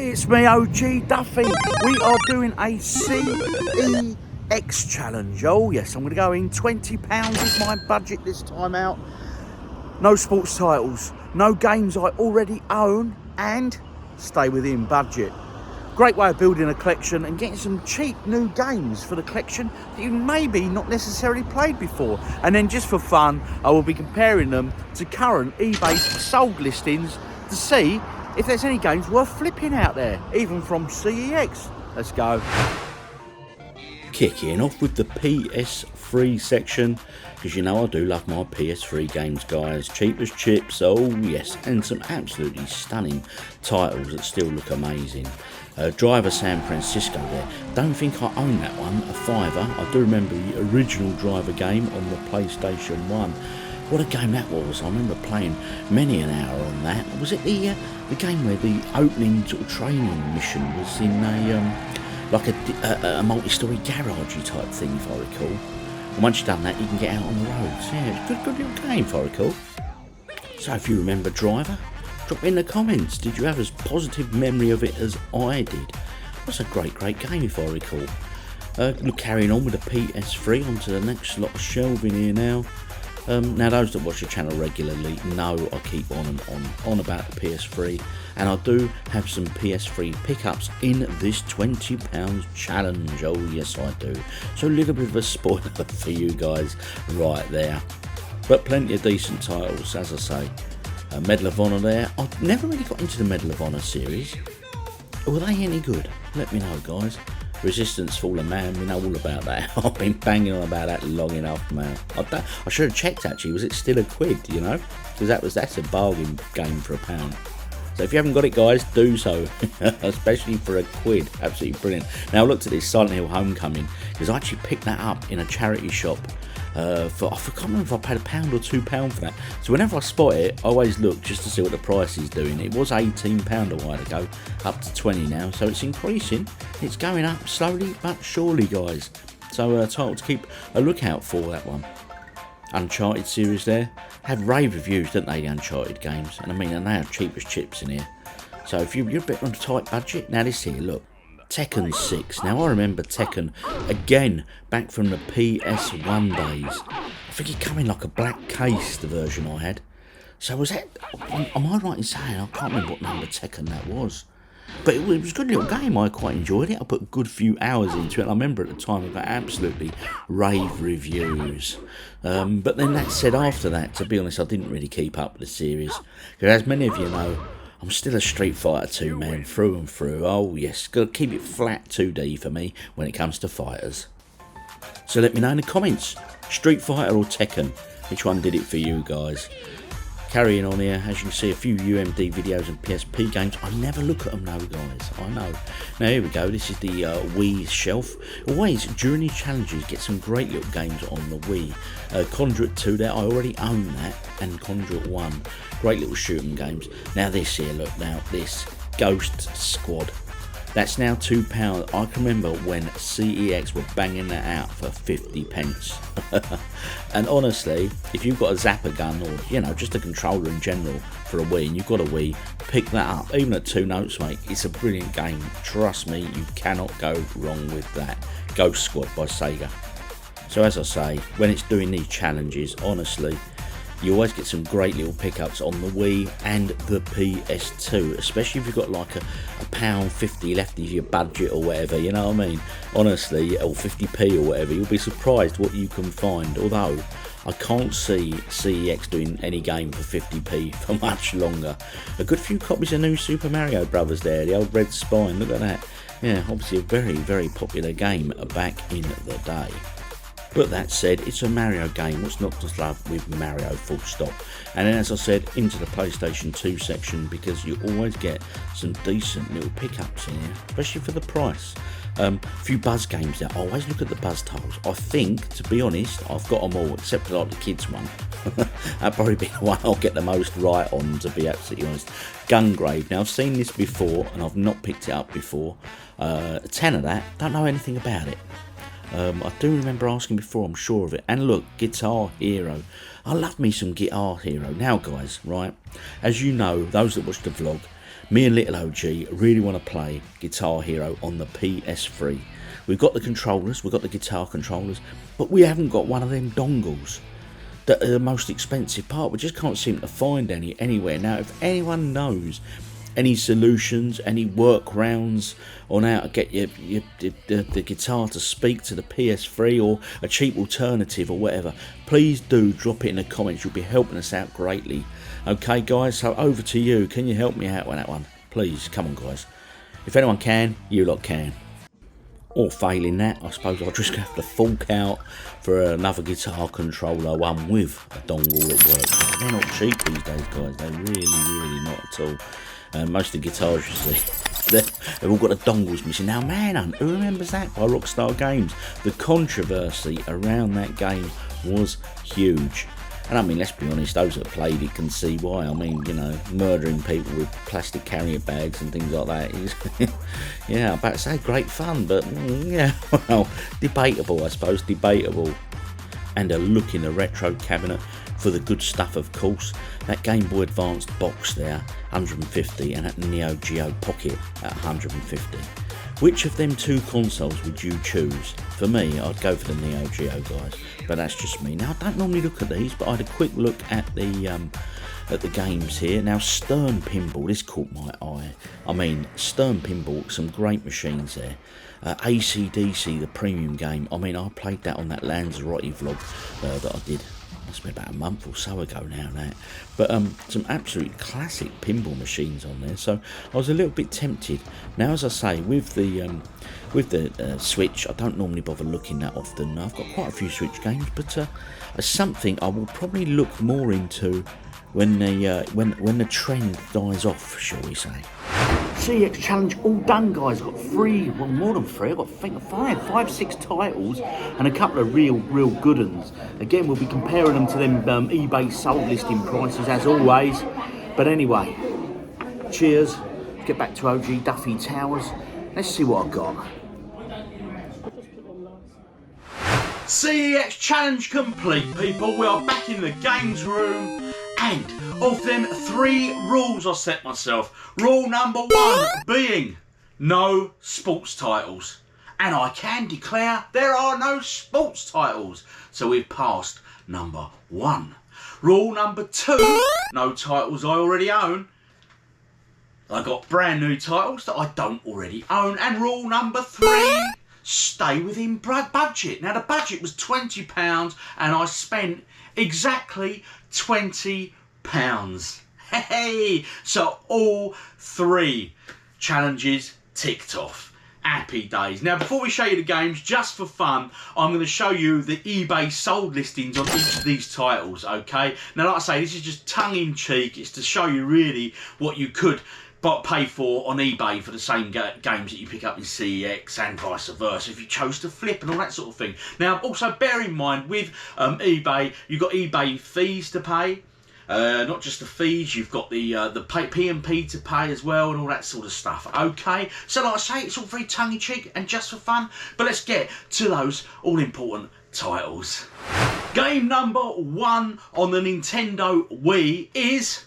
Hey, it's me, OGDuffy. We are doing a CEX challenge. Oh yes, I'm going to go in. £20 is my budget this time out. No sports titles, no games I already own, and stay within budget. Great way of building a collection and getting some cheap new games for the collection that you maybe not necessarily played before. And then just for fun, I will be comparing them to current eBay sold listings to see if there's any games worth flipping out there, even from CEX. Let's go. Kicking off with the PS3 section, because you know I do love my PS3 games, guys. Cheap as chips, oh yes, and some absolutely stunning titles that still look amazing. Driver San Francisco there. Don't think I own that one, a fiver. I do remember the original Driver game on the PlayStation 1. What a game that was. I remember playing many an hour on that. Was it the game where the opening sort of training mission was in a multi-story garagey type thing, if I recall? And once you've done that, you can get out on the roads. Yeah, it's a good little game, if I recall. So if you remember Driver, drop in the comments. Did you have as positive memory of it as I did? That's a great game, if I recall. Carrying on with the PS3, onto the next lot of shelving here now. Now those that watch the channel regularly know I keep on and on about the PS3, and I do have some PS3 pickups in this £20 challenge. Oh yes I do. So a little bit of a spoiler for you guys right there, but plenty of decent titles, as I say. Medal of Honor there. I never really got into the Medal of Honor series. Were they any good? Let me know, guys. Resistance Fallen Man, we know all about that. I've been banging on about that long enough, man. I should have checked actually, was it still a quid, you know? Because that's a bargain game for £1. So if you haven't got it, guys, do so. Especially for a quid. Absolutely brilliant. Now I looked at this Silent Hill Homecoming, because I actually picked that up in a charity shop. I can't remember if I paid £1 or £2 for that. So whenever I spot it, I always look just to see what the price is doing. It was £18 a while ago, up to 20 now, so it's increasing. It's going up slowly but surely, guys. So title to keep a lookout for, that one. Uncharted series there. Had rave reviews, don't they, the Uncharted games? And I mean, and they have cheap as chips in here. So if you're a bit on a tight budget, now this here, look. Tekken 6. Now I remember Tekken again back from the PS1 days. I think it came in like a black case, the version I had. So was that, am I right in saying, I can't remember what number Tekken that was, but it was a good little game. I quite enjoyed it. I put a good few hours into it. I remember at the time I got absolutely rave reviews. But then that said, after that, to be honest, I didn't really keep up with the series, because as many of you know, I'm still a Street Fighter 2 man through and through. Oh yes, got to keep it flat 2D for me when it comes to fighters. So let me know in the comments, Street Fighter or Tekken, which one did it for you guys? Carrying on here, as you can see, a few UMD videos and PSP games. I never look at them though, guys, I know. Now here we go, this is the Wii shelf. Always, during these challenges, get some great little games on the Wii. Conduit 2 there, I already own that, and Conduit 1. Great little shooting games. Now this here, look, now this, Ghost Squad. That's now £2. I can remember when CEX were banging that out for 50p. And honestly, if you've got a zapper gun or, you know, just a controller in general for a Wii, and you've got a Wii, pick that up. Even at 2 notes, mate, it's a brilliant game. Trust me, you cannot go wrong with that. Ghost Squad by Sega. So as I say, when it's doing these challenges, honestly, you always get some great little pickups on the Wii and the PS2, especially if you've got like a £1.50 left of your budget or whatever, you know what I mean? Honestly, or 50p or whatever, you'll be surprised what you can find. Although, I can't see CEX doing any game for 50p for much longer. A good few copies of New Super Mario Brothers there, the old red spine, look at that. Yeah, obviously a very popular game back in the day. But that said, it's a Mario game. What's not to love with Mario, full stop. And then, as I said, into the PlayStation 2 section, because you always get some decent little pickups in here, especially for the price. A few Buzz games there. I always look at the Buzz titles. I think, to be honest, I've got them all, except for like the kids one. That'd probably be the one I'll get the most right on, to be absolutely honest. Gungrave. Now, I've seen this before, and I've not picked it up before. 10 of that. Don't know anything about it. I do remember asking before, I'm sure of it. And look, Guitar Hero. I love me some Guitar Hero. Now guys, right, as you know, those that watch the vlog, Me and little OG really want to play Guitar Hero on the PS3. We've got the controllers, we've got the guitar controllers, but we haven't got one of them dongles that are the most expensive part. We just can't seem to find any anywhere. Now, if anyone knows any solutions, any workarounds on how to get the guitar to speak to the PS3 or a cheap alternative or whatever, please do drop it in the comments. You'll be helping us out greatly. Okay guys, so over to you. Can you help me out with that one? Please, come on guys. If anyone can, you lot can. Or failing that, I suppose I'll just have to fork out for another guitar controller, one with a dongle that works. They're not cheap these days, guys. They're really not at all. Most of the guitars you see, they've all got the dongles missing. Now, Manhunt, who remembers that by Rockstar Games? The controversy around that game was huge. And I mean, let's be honest, those that played it can see why. I mean, you know, murdering people with plastic carrier bags and things like that is, yeah, I'm about to say great fun, but yeah, well, debatable, I suppose, debatable. And a look in the retro cabinet for the good stuff, of course. That Game Boy Advance box there, 150, and that Neo Geo Pocket at 150. Which of them two consoles would you choose? For me, I'd go for the Neo Geo, guys, but that's just me. Now, I don't normally look at these, but I had a quick look at the games here. Now, Stern Pinball, this caught my eye. I mean, Stern Pinball, some great machines there. AC/DC, the premium game. I mean, I played that on that Lanzarote vlog that I did. Must be about a month or so ago now, that. But some absolute classic pinball machines on there, so I was a little bit tempted. Now, as I say, with the Switch, I don't normally bother looking that often. I've got quite a few Switch games, but something I will probably look more into when the trend dies off, shall we say. CEX challenge all done, guys. I've got three, well, more than three. I've got, I think, five, 6 titles and a couple of real good ones. Again, we'll be comparing them to them eBay sold listing prices as always. But anyway, cheers. Let's get back to OGDuffy Towers. Let's see what I've got. CEX challenge complete, people. We are back in the games room. And of them 3 rules I set myself. Rule number 1 being no sports titles. And I can declare there are no sports titles. So we've passed number 1. Rule number 2, no titles I already own. I got brand new titles that I don't already own. And rule number 3, stay within budget. Now the budget was £20 and I spent exactly £20. Hey, so all 3 challenges ticked off. Happy days. Now, before we show you the games, just for fun, I'm going to show you the eBay sold listings on each of these titles, okay? Now, like I say, this is just tongue-in-cheek. It's to show you really what you could pay for on eBay for the same games that you pick up in CEX and vice versa if you chose to flip and all that sort of thing. Now, also bear in mind with eBay, you've got eBay fees to pay. Not just the fees, you've got the P&P to pay as well and all that sort of stuff. Okay, so like I say, it's all very tongue-in-cheek and just for fun. But let's get to those all-important titles. Game number 1 on the Nintendo Wii is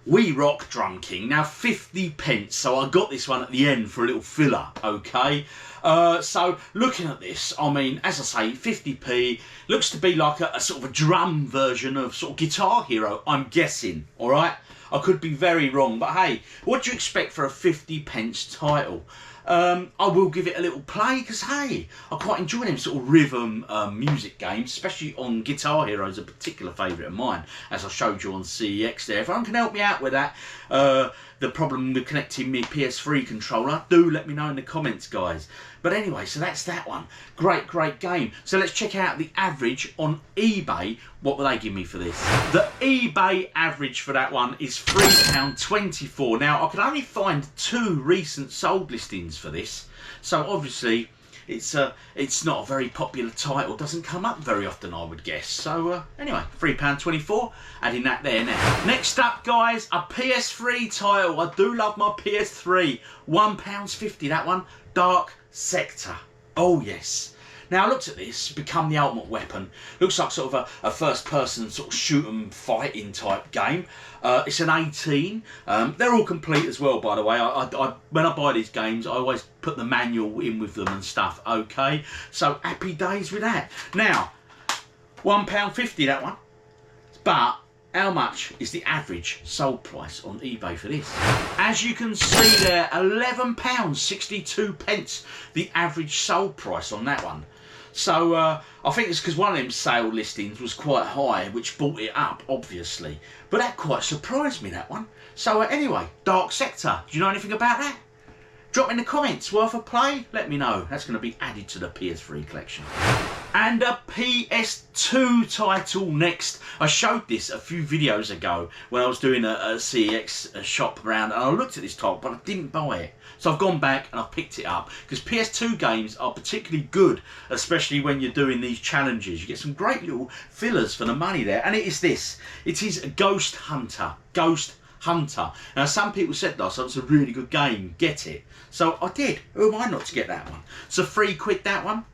We Rock Drum King. Now 50p, so I got this one at the end for a little filler, okay? So looking at this, I mean, as I say, 50p, looks to be like a sort of a drum version of sort of Guitar Hero, I'm guessing, alright? I could be very wrong, but hey, what do you expect for a 50p title? I will give it a little play because, hey, I quite enjoy them sort of rhythm music games, especially on Guitar Hero is a particular favourite of mine, as I showed you on CEX there. If anyone can help me out with that, the problem with connecting my PS3 controller, do let me know in the comments, guys. But anyway, so that's that one. Great game. So let's check out the average on eBay. What will they give me for this? The eBay average for that one is £3.24. Now, I could only find 2 recent sold listings for this. So obviously, it's not a very popular title. Doesn't come up very often, I would guess. So anyway, £3.24. Adding that there now. Next up, guys, a PS3 title. I do love my PS3. £1.50, that one. Dark Sector. Oh yes. Now I looked at this, become the ultimate weapon. Looks like sort of a first person sort of shoot 'em fighting type game. It's an 18. They're all complete as well, by the way. When I buy these games, I always put the manual in with them and stuff, okay? So happy days with that. Now, £1.50 that one. But how much is the average sold price on eBay for this? As you can see there, £11.62 the average sold price on that one. So I think it's because one of them sale listings was quite high, which brought it up, obviously. But that quite surprised me, that one. So anyway, Dark Sector, do you know anything about that? Drop in the comments, worth a play? Let me know. That's going to be added to the PS3 collection. And a PS2 title next. I showed this a few videos ago when I was doing a CEX shop around, and I looked at this title, but I didn't buy it. So I've gone back and I've picked it up, because PS2 games are particularly good, especially when you're doing these challenges. You get some great little fillers for the money there, and it is this. It is Ghost Hunter. Ghost Hunter. Now some people said last time it's a really good game, get it. So I did. Who am I not to get that one? So £3 that one.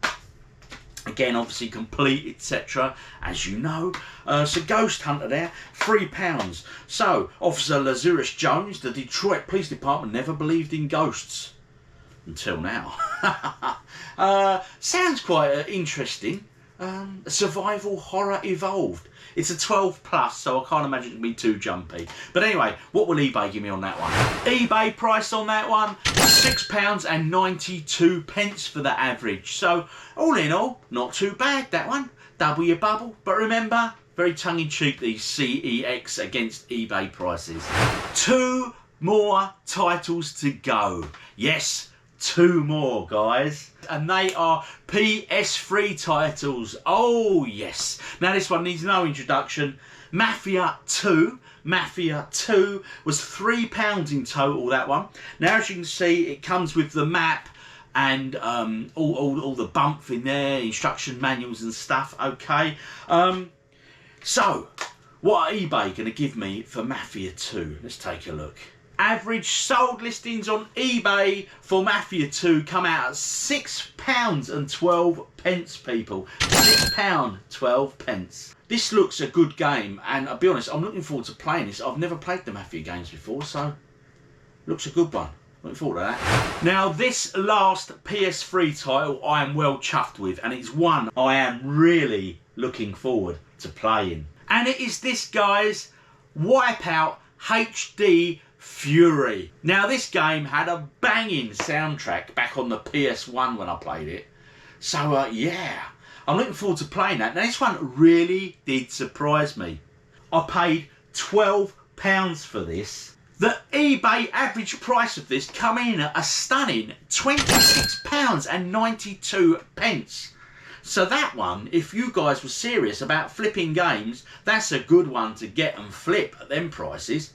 Again, obviously complete, etc. As you know. So Ghost Hunter there, £3. So Officer Lazarus Jones, the Detroit Police Department never believed in ghosts. Until now. Sounds quite interesting. Survival horror evolved. It's a 12 plus, so I can't imagine it to be too jumpy. But anyway, what will eBay give me on that one? eBay price on that one, £6.92 for the average. So all in all, not too bad that one. Double your bubble. But remember, very tongue-in-cheek these CEX against eBay prices. 2 more titles to go. Yes, 2 more, guys. And they are PS3 titles. Oh, yes. Now, this one needs no introduction. Mafia 2. Mafia 2 was £3 in total, that one. Now, as you can see, it comes with the map and all the bump in there, instruction manuals and stuff, okay? So, what are eBay going to give me for Mafia 2? Let's take a look. Average sold listings on eBay for Mafia 2 come out at £6.12, people. £6.12. This looks a good game, and I'll be honest, I'm looking forward to playing this. I've never played the Mafia games before, so looks a good one. Looking forward to that. Now, this last PS3 title I am well chuffed with, and it's one I am really looking forward to playing. And it is this, guys, Wipeout HD Fury. Now, this game had a banging soundtrack back on the PS1 when I played it. So, yeah, I'm looking forward to playing that. Now, this one really did surprise me. I paid £12 for this. The eBay average price of this come in at a stunning £26.92. So that one, if you guys were serious about flipping games, that's a good one to get and flip at them prices.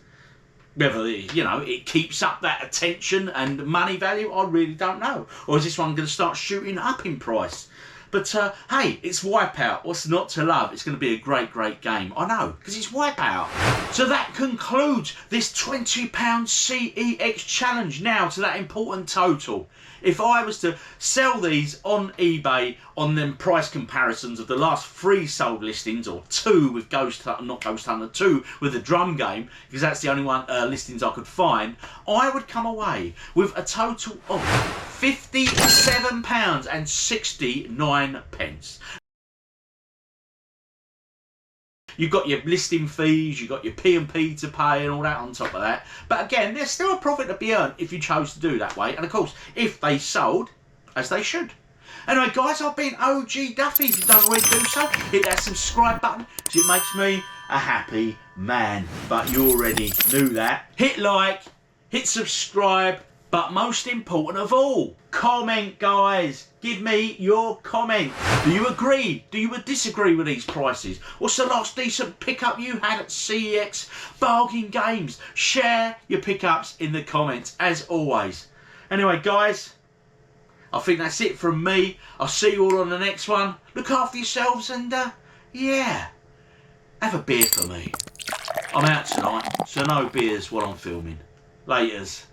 Whether, you know, it keeps up that attention and money value, I really don't know. Or is this one going to start shooting up in price? But, hey, it's Wipeout. What's not to love? It's going to be a great, great game. I know, because it's Wipeout. So that concludes this £20 CEX challenge. Now to that important total. If I was to sell these on eBay on them price comparisons of the last 3 sold listings, or 2 with Ghost Hunter, not Ghost Hunter, 2 with the drum game, because that's the only one listings I could find, I would come away with a total of £57.69. You've got your listing fees, you've got your P&P to pay and all that on top of that. But again, there's still a profit to be earned if you chose to do that way. And of course, if they sold, as they should. Anyway, guys, I've been OGDuffy. If you don't already do so, hit that subscribe button, because it makes me a happy man. But you already knew that. Hit like, hit subscribe, but most important of all, comment, guys. Give me your comment. Do you agree? Do you disagree with these prices? What's the last decent pickup you had at CEX Bargain Games? Share your pickups in the comments, as always. Anyway, guys, I think that's it from me. I'll see you all on the next one. Look after yourselves and, yeah, have a beer for me. I'm out tonight, so no beers while I'm filming. Laters.